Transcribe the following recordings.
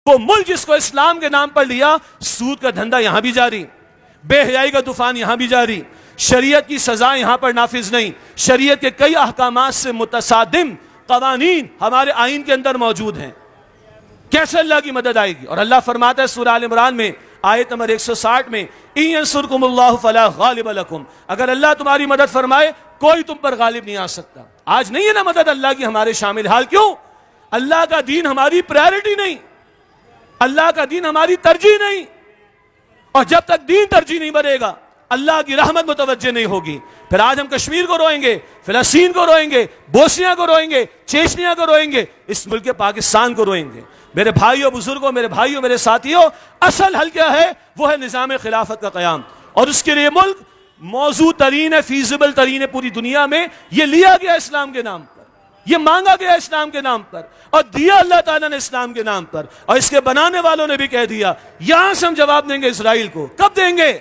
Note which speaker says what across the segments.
Speaker 1: وہ ملک جس کو اسلام کے نام پر لیا، سود کا دھندا یہاں بھی جاری، بے حیائی کا طوفان یہاں بھی جاری، شریعت کی سزا یہاں پر نافذ نہیں، شریعت کے کئی احکامات سے متصادم قوانین ہمارے آئین کے اندر موجود ہیں۔ کیسے اللہ کی مدد آئے گی؟ اور اللہ فرماتا ہے سورہ آل عمران میں آیت نمبر 160 میں اِن يَنصُرْكُمُ اللَّهُ فَلَا غَالِبَ لَكُمْ، اگر اللہ تمہاری مدد فرمائے کوئی تم پر غالب نہیں آ سکتا۔ آج نہیں ہے نا مدد اللہ کی ہمارے شامل حال، کیوں؟ اللہ کا دین ہماری پرائرٹی نہیں، اللہ کا دین ہماری ترجیح نہیں، اور جب تک دین ترجیح نہیں بنے گا اللہ کی رحمت متوجہ نہیں ہوگی۔ پھر آج ہم کشمیر کو روئیں گے، فلسطین کو روئیں گے، بوسنیا کو روئیں گے، چیچنیا کو روئیں گے، اس ملک پاکستان کو روئیں گے۔ میرے بھائیوں بزرگوں، میرے بھائیوں میرے ساتھیوں، اصل حل کیا ہے؟ وہ ہے نظام خلافت کا قیام، اور اس کے لیے ملک موزوں ترین ہے، فیزیبل ترین ہے پوری دنیا میں۔ یہ لیا گیا اسلام کے نام پر، یہ مانگا گیا اسلام کے نام پر، اور دیا اللہ تعالیٰ نے اسلام کے نام پر، اور اس کے بنانے والوں نے بھی کہہ دیا یہاں سے ہم جواب دیں گے اسرائیل کو۔ کب دیں گے؟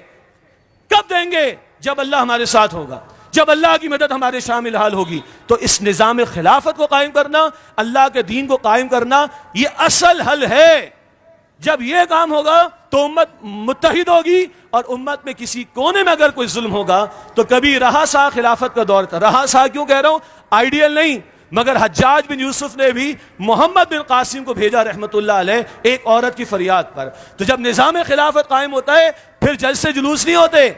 Speaker 1: کب دیں گے؟ جب اللہ ہمارے ساتھ ہوگا، جب اللہ کی مدد ہمارے شامل حال ہوگی۔ تو اس نظام خلافت کو قائم کرنا، اللہ کے دین کو قائم کرنا، یہ اصل حل ہے۔ جب یہ کام ہوگا تو امت متحد ہوگی، اور امت میں کسی کونے میں اگر کوئی ظلم ہوگا تو کبھی رہا سا خلافت کا دور تھا۔ رہا سا کیوں کہہ رہا ہوں؟ آئیڈیل نہیں، مگر حجاج بن یوسف نے بھی محمد بن قاسم کو بھیجا رحمت اللہ علیہ ایک عورت کی فریاد پر۔ تو جب نظام خلافت قائم ہوتا ہے پھر جلسے جلوس نہیں ہوتے،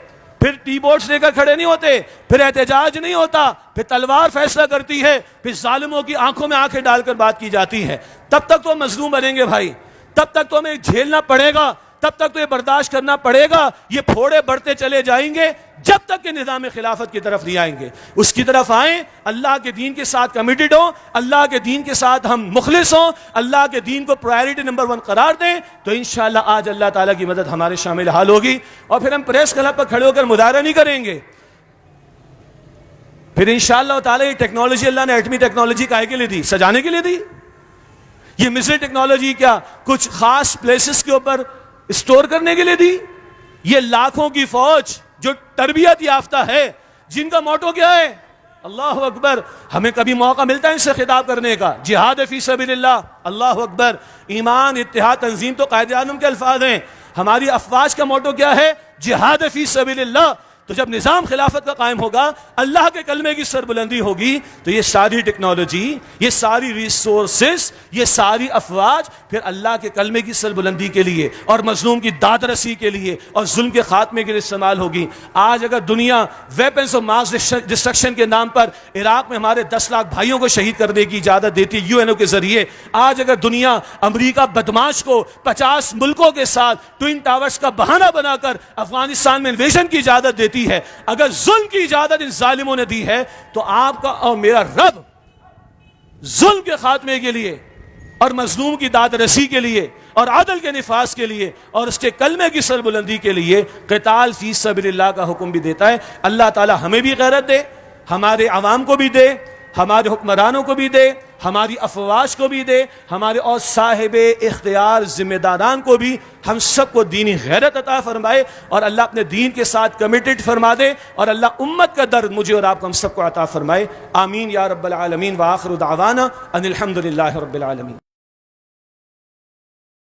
Speaker 1: پھر ٹی بورڈز لے کر کھڑے نہیں ہوتے، پھر احتجاج نہیں ہوتا، پھر تلوار فیصلہ کرتی ہے، پھر ظالموں کی آنکھوں میں آنکھیں ڈال کر بات کی جاتی ہے۔ تب تک تو ہم مظلوم بنیں گے بھائی، تب تک تو ہمیں جھیلنا پڑے گا، تب تک تو یہ برداشت کرنا پڑے گا، یہ پھوڑے بڑھتے چلے جائیں گے جب تک کہ نظام خلافت کی طرف نہیں آئیں گے۔ اس کی طرف آئیں، اللہ کے دین کے ساتھ کمیٹڈ ہوں، اللہ کے دین کے ساتھ ہم مخلص ہوں، اللہ کے دین کو پرائرٹی نمبر 1 قرار دیں، تو انشاءاللہ آج اللہ تعالیٰ کی مدد ہمارے شامل حال ہوگی۔ اور پھر ہم پریس کلب پر کھڑے ہو کر مظاہرہ نہیں کریں گے، پھر انشاءاللہ تعالیٰ یہ ٹیکنالوجی اللہ نے ایٹمی ٹیکنالوجی کائے کے لیے دی؟ سجانے کے لیے دی۔ یہ میزائل ٹیکنالوجی کیا کچھ خاص پلیسز کے اوپر اسٹور کرنے کے لیے دی؟ یہ لاکھوں کی فوج جو تربیت یافتہ ہے، جن کا موٹو کیا ہے؟ اللہ اکبر۔ ہمیں کبھی موقع ملتا ہے ان سے خطاب کرنے کا؟ جہاد فی سبیل اللہ، اللہ اکبر، ایمان، اتحاد، تنظیم تو قائد اعظم کے الفاظ ہیں۔ ہماری افواج کا موٹو کیا ہے؟ جہاد فی سبیل اللہ۔ تو جب نظام خلافت کا قائم ہوگا، اللہ کے کلمے کی سربلندی ہوگی، تو یہ ساری ٹیکنالوجی، یہ ساری ریسورسز، یہ ساری افواج پھر اللہ کے کلمے کی سربلندی کے لیے اور مظلوم کی داد رسی کے لیے اور ظلم کے خاتمے کے لیے استعمال ہوگی۔ آج اگر دنیا ویپنز آف ماس ڈسٹرکشن کے نام پر عراق میں ہمارے 10 لاکھ بھائیوں کو شہید کرنے کی اجازت دیتی ہے UN کے ذریعے، آج اگر دنیا امریکہ بدماش کو 50 ملکوں کے ساتھ ٹوئن ٹاورز کا بہانہ بنا کر افغانستان میں انویژن کی اجازت دیتی ہے، اگر ظلم کی اجازت ان ظالموں نے دی ہے، تو آپ کا اور میرا رب ظلم کے خاتمے کے لیے اور مظلوم کی داد رسی کے لیے اور عدل کے نفاذ کے لیے اور اس کے کلمے کی سربلندی کے لیے قتال فی سبیل اللہ کا حکم بھی دیتا ہے۔ اللہ تعالی ہمیں بھی غیرت دے، ہمارے عوام کو بھی دے، ہمارے حکمرانوں کو بھی دے، ہماری افواج کو بھی دے، ہمارے اور صاحب اختیار ذمہ داران کو بھی، ہم سب کو دینی غیرت عطا فرمائے، اور اللہ اپنے دین کے ساتھ کمیٹڈ فرما دے، اور اللہ امت کا درد مجھے اور آپ کو ہم سب کو عطا فرمائے۔ آمین یا رب العالمین، وآخر دعوانا ان الحمدللہ رب العالمین۔